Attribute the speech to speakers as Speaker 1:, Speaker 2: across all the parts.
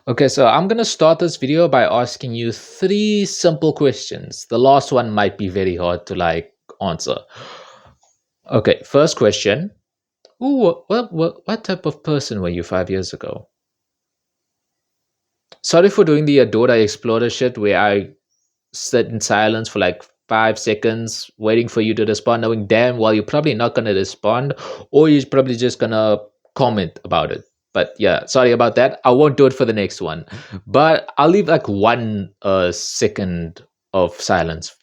Speaker 1: Okay, so I'm gonna start this video by asking you three simple questions. The last one might be very hard to answer. Okay, first question. What type of person were you 5 years ago? Sorry for doing the Dora Explorer shit where I sit in silence for like 5 seconds waiting for you to respond, knowing damn well you're probably not gonna respond or you're probably just gonna comment about it. But yeah, sorry about that. I won't do it for the next one. But I'll leave like 1 second of silence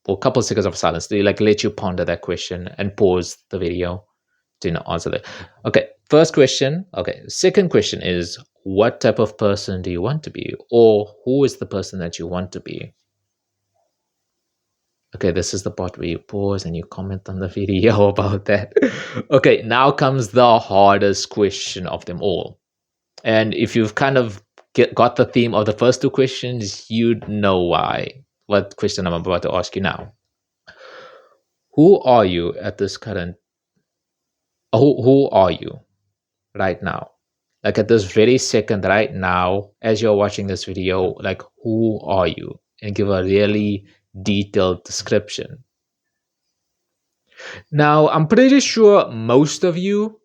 Speaker 1: or a couple seconds of silence to like let you ponder that question and pause the video to answer that. Okay, first question. Okay, second question is what type of person do you want to be, or who is the person that you want to be? Okay, this is the part where you pause and you comment on the video about that. Okay, now comes the hardest question of them all. And if you've kind of got the theme of the first two questions, you'd know why. What question I'm about to ask you now. Who are you at this current who are you right now? Like at this very second right now, as you're watching this video, like who are you? And give a really detailed description. Now, I'm pretty sure most of you,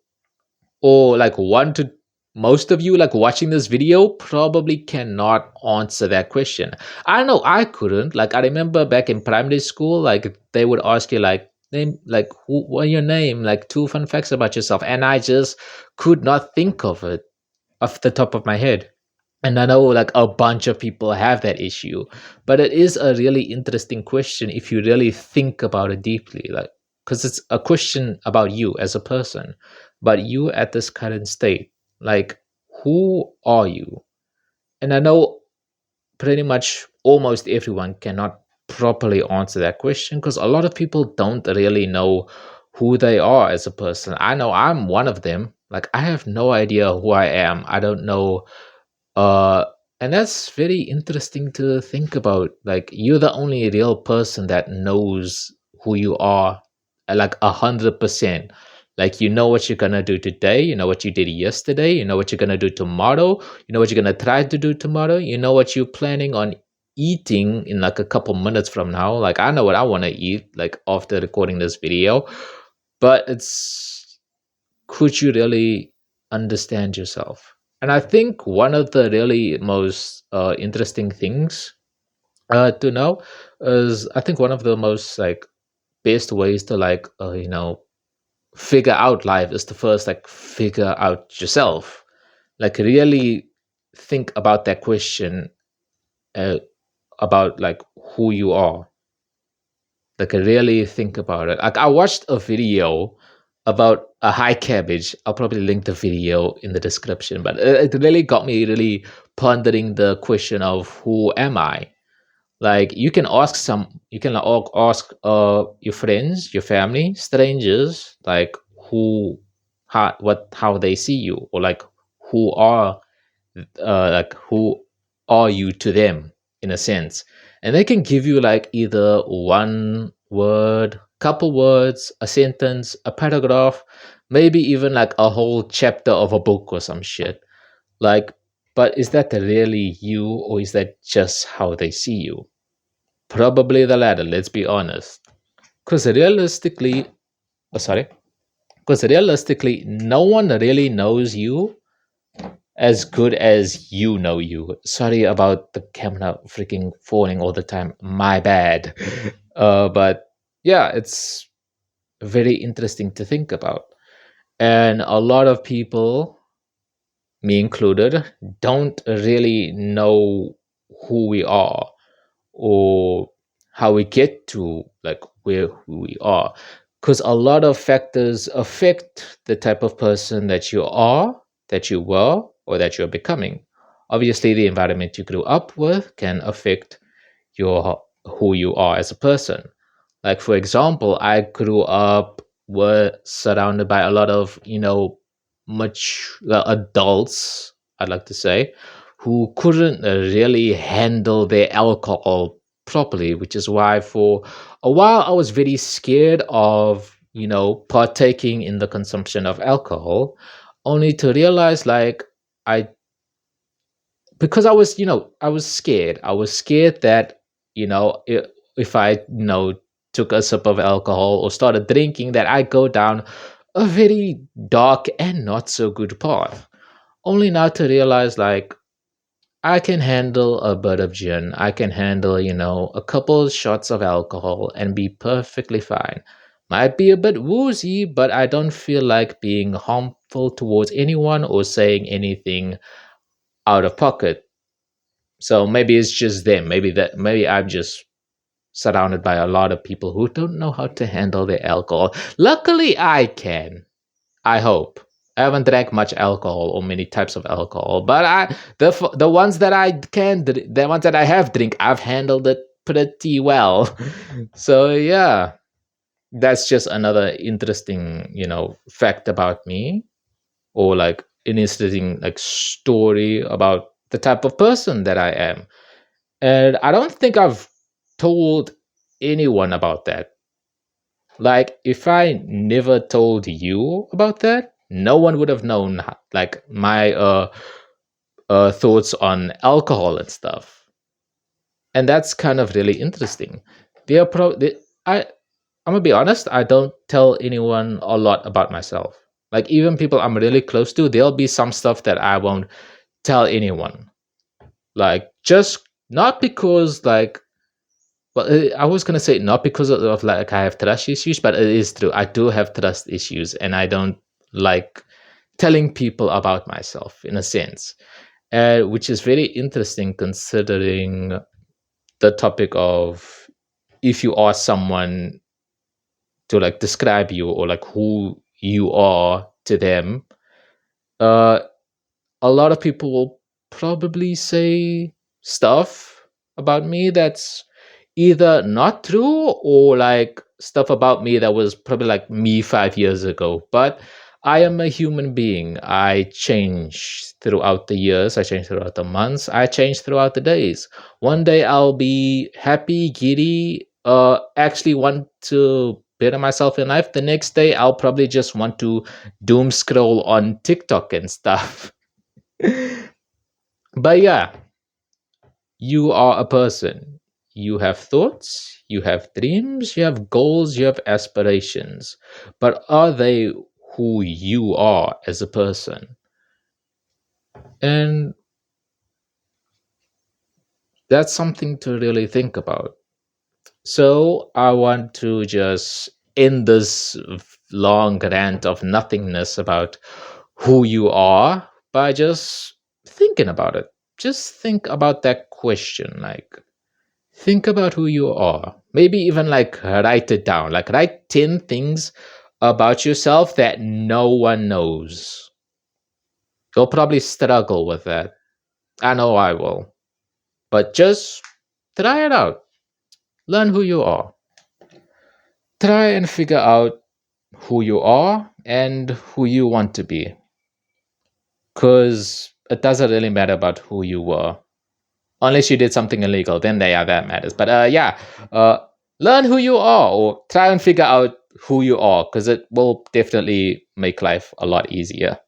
Speaker 1: or like one to most of you, like watching this video, probably cannot answer that question. I know I couldn't. Like, I remember back in primary school, like they would ask you, like, name, like, what your name, like two fun facts about yourself, and I just could not think of it off the top of my head. And I know like a bunch of people have that issue, but it is a really interesting question if you really think about it deeply. Like, because it's a question about you as a person, but you at this current state, like, who are you? And I know pretty much almost everyone cannot properly answer that question because a lot of people don't really know who they are as a person. I know I'm one of them. Like, I have no idea who I am. I don't know uh, and that's very interesting to think about. Like you're the only real person that knows who you are, like 100%. Like you know what you're gonna do today, you know what you did yesterday, you know what you're gonna do tomorrow, you know what you're gonna try to do tomorrow, you know what you're planning on eating in like a couple minutes from now. Like I know what I want to eat, like after recording this video, but it's could you really understand yourself? And I think one of the really most interesting things to know is I think one of the most like best ways to figure out life is to first like figure out yourself. Like really think about that question uh, about like who you are. Like really think about it. Like I watched a video about a high cabbage. I'll probably link the video in the description, but it really got me really pondering the question of who am I? Like you can ask your friends, your family, strangers, like how they see you, or like who are who are you to them in a sense, and they can give you like either one word, couple words, a sentence, a paragraph, maybe even like a whole chapter of a book or some shit. Like, but is that really you, or is that just how they see you? Probably the latter, let's be honest. Because realistically, oh, sorry, because realistically no one really knows you as good as you know you. Sorry about the camera freaking falling all the time. My bad. But yeah, it's very interesting to think about. And a lot of people, me included, don't really know who we are or how we get to like where who we are. Because a lot of factors affect the type of person that you are, that you were, or that you're becoming. Obviously, the environment you grew up with can affect your who you are as a person. Like for example, I grew up were surrounded by a lot of much adults, I'd like to say, who couldn't really handle their alcohol properly, which is why for a while I was very scared of partaking in the consumption of alcohol, only to realize like I because I was, I was scared. I was scared that, if I, took a sip of alcohol or started drinking, that I go down a very dark and not so good path. Only now to realize, like, I can handle a bit of gin. I can handle, a couple shots of alcohol and be perfectly fine. Might be a bit woozy, but I don't feel like being harmful towards anyone or saying anything out of pocket. So maybe it's just them. Maybe I'm just surrounded by a lot of people who don't know how to handle their alcohol. Luckily, I can. I hope. I haven't drank much alcohol or many types of alcohol, but the ones that the ones that I have drink, I've handled it pretty well. So yeah, that's just another interesting, fact about me, or like an interesting like story about the type of person that I am. And I don't think I've told anyone about that. Like, if I never told you about that, no one would have known like my thoughts on alcohol and stuff. And that's kind of really interesting. They are I I'm gonna be honest. I don't tell anyone a lot about myself. Like, even people I'm really close to, there'll be some stuff that I won't tell anyone. Like, just not because like, well, I was gonna say not because of like I have trust issues, but it is true. I do have trust issues, and I don't like telling people about myself in a sense, which is very interesting considering the topic of if you ask someone to like describe you or like who you are to them, uh, a lot of people will probably say stuff about me that's either not true or like stuff about me that was probably like me 5 years ago. But I am a human being. I change throughout the years, I change throughout the months, I change throughout the days. One day I'll be happy, giddy, actually want to better myself in life. The next day I'll probably just want to doom scroll on TikTok and stuff. But yeah, you are a person. You have thoughts, you have dreams, you have goals, you have aspirations. But are they who you are as a person? And that's something to really think about. So I want to just end this long rant of nothingness about who you are by just thinking about it. Just think about that question. Like, think about who you are. Maybe even like write it down. Like, write 10 things about yourself that no one knows. You'll probably struggle with that. I know I will. But just try it out. Learn who you are. Try and figure out who you are and who you want to be. Because it doesn't really matter about who you were. Unless you did something illegal, then yeah, that matters. But yeah, uh, learn who you are or try and figure out who you are because it will definitely make life a lot easier.